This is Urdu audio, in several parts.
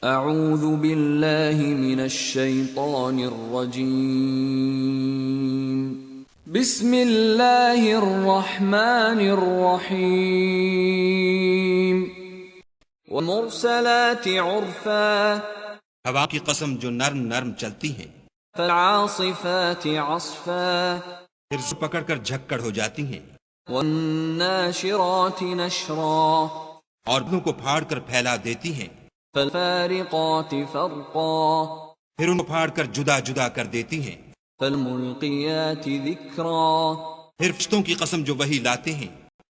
اعوذ باللہ من الشیطان الرجیم بسم اللہ الرحمن الرحیم والمرسلات عرفا ہوا کی قسم جو نرم نرم چلتی ہیں، فالعاصفات عصفا پھر سے پکڑ کر جھکڑ ہو جاتی ہیں، والناشرات نشرا اور بادلوں کو پھاڑ کر پھیلا دیتی ہیں، فالفارقات فرقا پھر ان کو پھاڑ کر جدا جدا کر دیتی ہیں، فالملقیات ذکرا پھر فرشتوں کی قسم جو وحی لاتے ہیں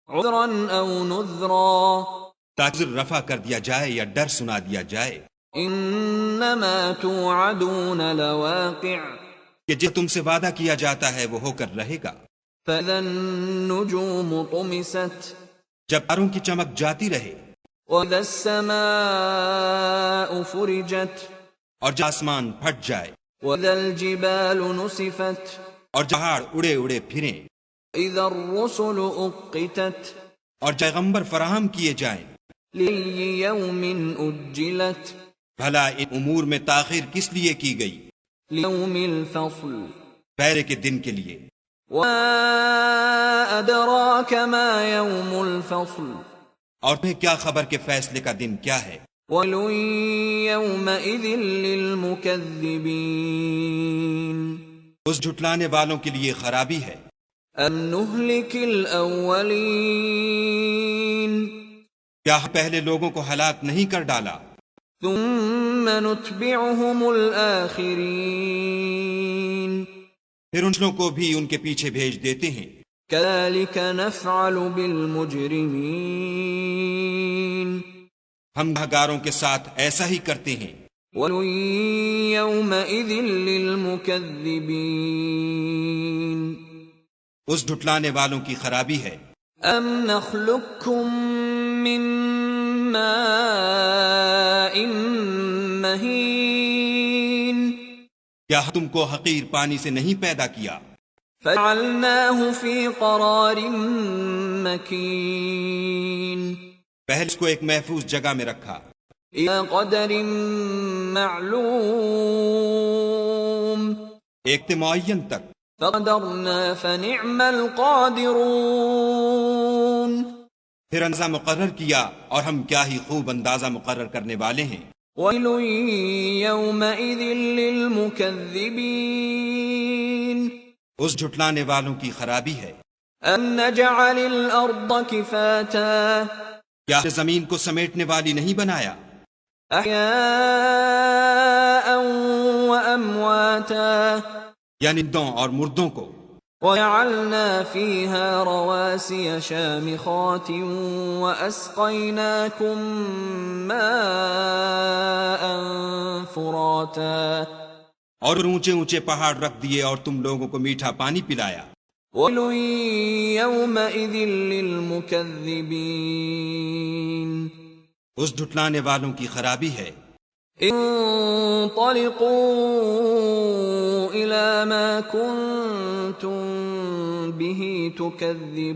عذرا او نذرا تاکہ رفع کر دیا جائے یا ڈر سنا دیا جائے انما توعدون لواقع کہ جو تم سے وعدہ کیا جاتا ہے وہ ہو کر رہے گا۔ فاذا النجوم طمست جب تاروں کی چمک جاتی رہے، واذا السماء فرجت اور جب آسمان پھٹ جائے، واذا الجبال نسفت اور پہاڑ اڑے اڑے پھریں، اذا الرسل اقتت اور پیغمبر فراہم کیے جائیں، لأي يوم اجلت بھلا ان امور میں تاخیر کس لیے کی گئی؟ ليوم الفصل پہرے کے دن کے لیے۔ وما أدراك ما يوم الفصل اور تمہیں کیا خبر کہ فیصلے کا دن کیا ہے؟ ويل يومئذ للمكذبين اس جھٹلانے والوں کے لیے خرابی ہے۔ أم نهلك الأولين کیا ہم پہلے لوگوں کو ہلاک نہیں کر ڈالا، ثم نتبعهم الآخرين پھر ان لوگوں کو بھی ان کے پیچھے بھیج دیتے ہیں؟ كذلك نفعل بالمجرمين ہم گنہگاروں کے ساتھ ایسا ہی کرتے ہیں۔ ويل يومئذ للمكذبين اس جھٹلانے والوں کی خرابی ہے۔ أم نخلقكم من ماء مهين کیا تم کو حقیر پانی سے نہیں پیدا کیا، فجعلناه في قرار مكين پہلے اس کو ایک محفوظ جگہ میں رکھا، إلى قدر معلوم ایک معین تک، فقدرنا فنعم القادرون پھر اندازہ مقرر کیا اور ہم کیا ہی خوب اندازہ مقرر کرنے والے ہیں۔ ويل يومئذ للمكذبين اس جھٹلانے والوں کی خرابی ہے۔ أم نجعل الأرض كفاتا کیا زمین کو سمیٹنے والی نہیں بنایا، أحياء وأمواتا یعنی زندوں اور مردوں کو، وجعلنا فيها رواسي شامخات وأسقيناكم ماء فراتا اور اونچے اونچے پہاڑ رکھ دیے اور تم لوگوں کو میٹھا پانی پلایا۔ ويل يومئذ للمكذبين اس جھٹلانے والوں کی خرابی ہے۔ انطلقوا إلى ما كنتم به تكذبون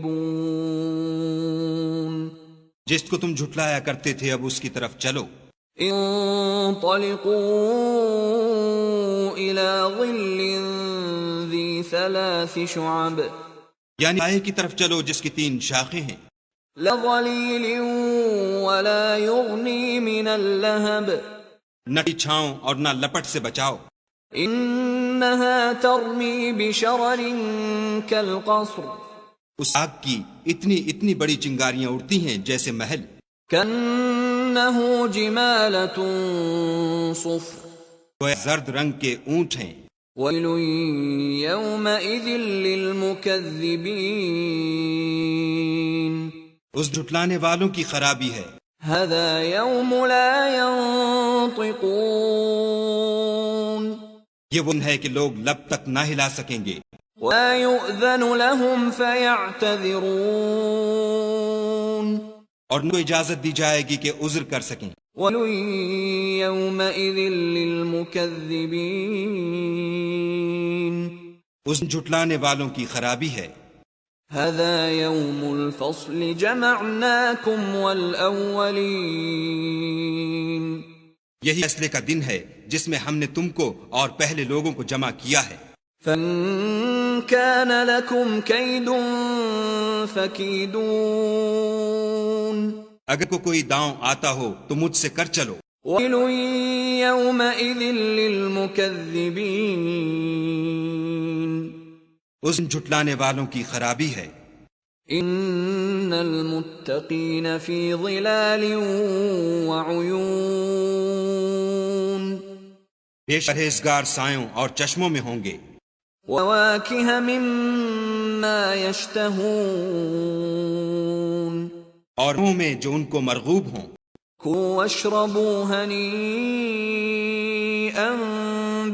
جس کو تم جھٹلایا کرتے تھے اب اس کی طرف چلو۔ انطلقوا إلى ظل ذي 3 شعب یعنی آئے کی طرف چلو جس کی 3 شاخیں ہیں، لا ظليل ولا يغني من اللهب نہ چھاؤں اور نہ لپٹ سے بچاؤ۔ انها ترمي بشرر كالقصر اس آگ کی اتنی بڑی چنگاریاں اڑتی ہیں جیسے محل، كأنه جمالة صفر وہ زرد رنگ کے اونٹ ہیں۔ ويل يومئذ للمكذبين اس جھٹلانے والوں کی خرابی ہے۔ هذا يوم لا ينطقون یہ وہ ہے کہ لوگ لب تک نہ ہلا سکیں گے، ولا يؤذن لهم فيعتذرون اور نہ اجازت دی جائے گی کہ عذر کر سکیں۔ ويل يومئذ للمكذبين اس جھٹلانے والوں کی خرابی ہے۔ هذا يوم الفصل جمعناكم والأولين یہی فیصلے کا دن ہے جس میں ہم نے تم کو اور پہلے لوگوں کو جمع کیا ہے۔ فَإِن كَانَ لَكُمْ كَيْدٌ فَكِيدُونِ اگر کو کوئی داؤں آتا ہو تو مجھ سے کر چلو۔ وَيْلٌ يَوْمَئِذٍ لِّلْمُكَذِّبِينَ اس دن جھٹلانے والوں کی خرابی ہے۔ ان المتقین فی ظلال وعیون بے شک پرہیزگار سایوں اور چشموں میں ہوں گے۔ وواکہ مما یشتہون اور منہ میں جو ان کو مرغوب ہوں۔ کلوا واشربوا ہنیئا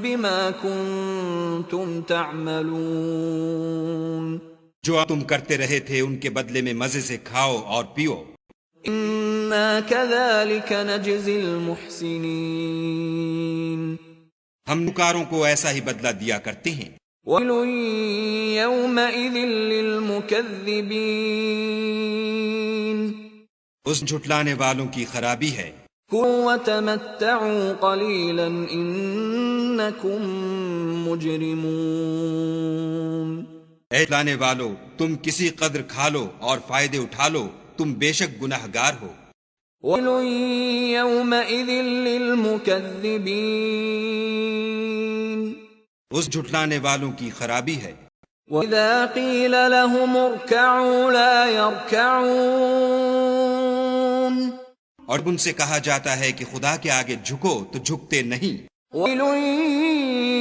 بما کنتم تعملون جو تم کرتے رہے تھے ان کے بدلے میں مزے سے کھاؤ اور پیو۔ انا کذالک نجزی المحسنین ہم نکاروں کو ایسا ہی بدلہ دیا کرتے ہیں۔ ویل یومئذ للمکذبین اس جھٹلانے والوں کی خرابی ہے۔ کلوا وتمتعوا قلیلا انکم مجرمون اے لانے والو، تم کسی قدر کھا لو اور فائدے اٹھا لو، تم بے شک گناہگار ہو۔ ویل یومئذ للمکذبین اس جھٹلانے والوں کی خرابی ہے۔ وَإِذَا قِيلَ لَهُمُ ارْكَعُوا لَا يَرْكَعُونَ اور ان سے کہا جاتا ہے کہ خدا کے آگے جھکو تو جھکتے نہیں۔ وَيْلٌ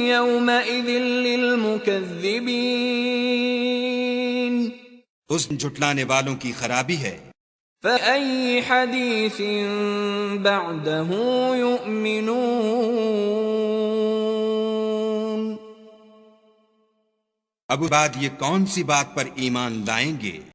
يَوْمَئِذٍ لِّلْمُكَذِّبِينَ اس جھٹلانے والوں کی خرابی ہے۔ فَأَيِّ حَدِيثٍ بَعْدَهُ يُؤْمِنُونَ اب بعد یہ کون سی بات پر ایمان لائیں گے؟